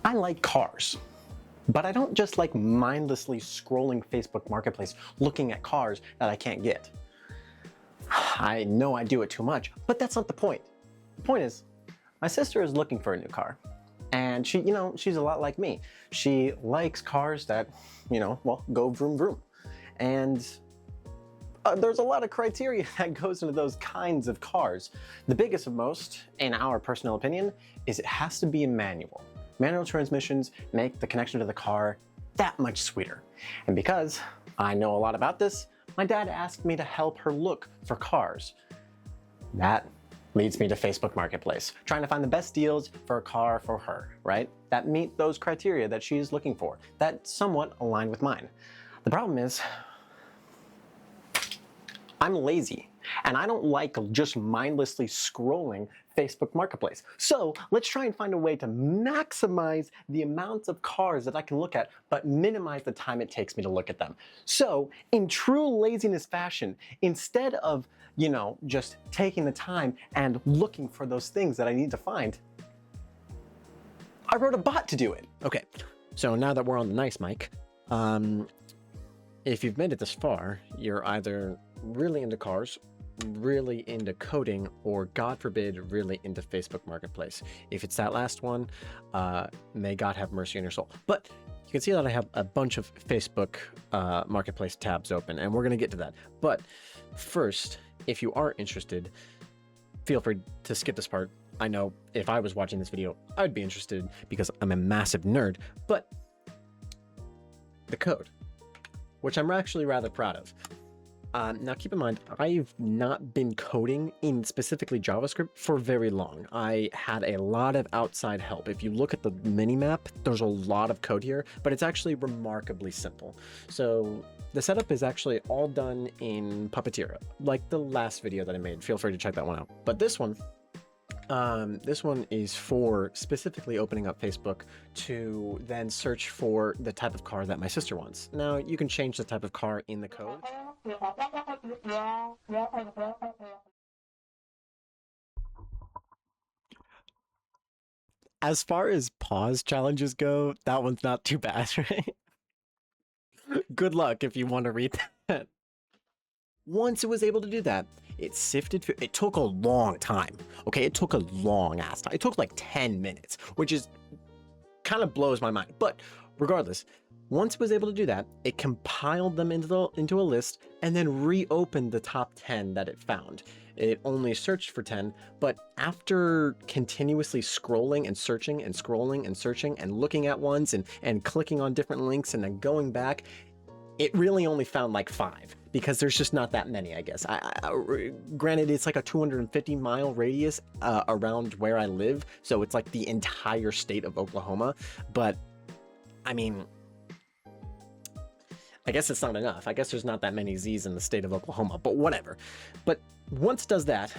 I like cars, but I don't just like mindlessly scrolling Facebook Marketplace looking at cars that I can't get. I know I do it too much, but that's not the point. The point is, my sister is looking for a new car. And she's a lot like me. She likes cars that, well, go vroom vroom. And there's a lot of criteria that goes into those kinds of cars. The biggest of most, in our personal opinion, is it has to be a manual. Manual transmissions make the connection to the car that much sweeter. And because I know a lot about this, my dad asked me to help her look for cars. That leads me to Facebook Marketplace, trying to find the best deals for a car for her, right? That meet those criteria that she's looking for, that somewhat align with mine. The problem is, I'm lazy, and I don't like just mindlessly scrolling Facebook Marketplace. So let's try and find a way to maximize the amount of cars that I can look at, but minimize the time it takes me to look at them. So in true laziness fashion, instead of, just taking the time and looking for those things that I need to find, I wrote a bot to do it. Okay, so now that we're on the nice mic, if you've made it this far, you're either really into cars, really into coding, or God forbid, really into Facebook Marketplace. If it's that last one, may God have mercy on your soul. But you can see that I have a bunch of Facebook Marketplace tabs open, and we're going to get to that. But first, if you are interested, feel free to skip this part. I know if I was watching this video, I'd be interested because I'm a massive nerd, but the code, which I'm actually rather proud of. Now keep in mind, I've not been coding in specifically JavaScript for very long. I had a lot of outside help. If you look at the mini-map, there's a lot of code here, but it's actually remarkably simple. So the setup is actually all done in Puppeteer, like the last video that I made. Feel free to check that one out. But this one is for specifically opening up Facebook to then search for the type of car that my sister wants. Now, you can change the type of car in the code. As far as pause challenges go, that one's not too bad, right? Good luck if you want to read that. Once it was able to do that, it sifted through. It took a long time. Okay, it took a long ass time. It took like 10 minutes, which is kind of blows my mind. But regardless, once it was able to do that, it compiled them into a list and then reopened the top 10 that it found. It only searched for 10, but after continuously scrolling and searching and scrolling and searching and looking at ones and clicking on different links and then going back, it really only found like 5 because there's just not that many, I guess. Granted, it's like a 250-mile radius around where I live, so it's like the entire state of Oklahoma. But I mean, I guess it's not enough. I guess there's not that many Z's in the state of Oklahoma, but whatever. But once it does that,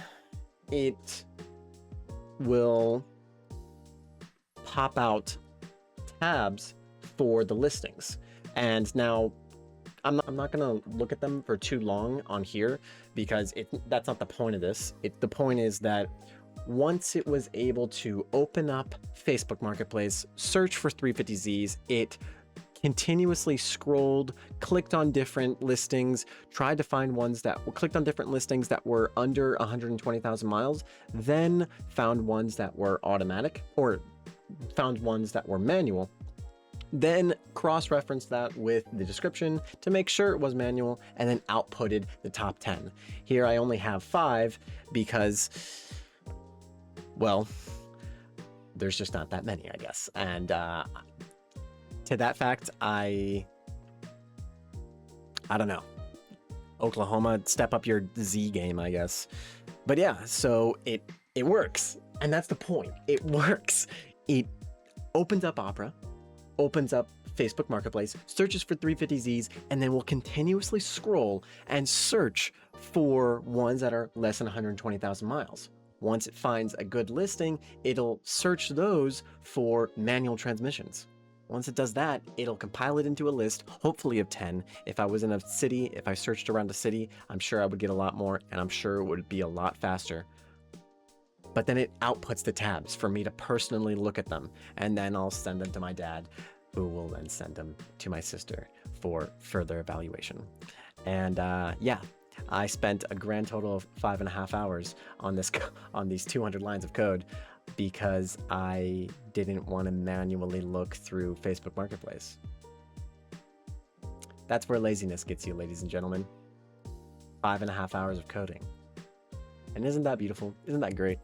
it will pop out tabs for the listings. And now I'm not gonna look at them for too long on here because that's not the point of this. The point is that once it was able to open up Facebook Marketplace, search for 350Zs, it continuously scrolled, clicked on different listings, tried to find ones that clicked on different listings that were under 120,000 miles, then found ones that were automatic or found ones that were manual. Then cross-referenced that with the description to make sure it was manual, and then outputted the top 10. Here I only have 5 because, well, there's just not that many, I guess. And to that fact, I don't know. Oklahoma, step up your Z game, I guess. But yeah, so it works. And that's the point. It works. It opens up Opera, opens up Facebook Marketplace, searches for 350Zs, and then will continuously scroll and search for ones that are less than 120,000 miles. Once it finds a good listing, it'll search those for manual transmissions. Once it does that, it'll compile it into a list, hopefully of 10. If I was in a city, if I searched around a city, I'm sure I would get a lot more, and I'm sure it would be a lot faster. But then it outputs the tabs for me to personally look at them, and then I'll send them to my dad, who will then send them to my sister for further evaluation. And yeah, I spent a grand total of 5.5 hours on these 200 lines of code because I didn't want to manually look through Facebook Marketplace. That's where laziness gets you, ladies and gentlemen. 5.5 hours of coding. And isn't that beautiful? Isn't that great?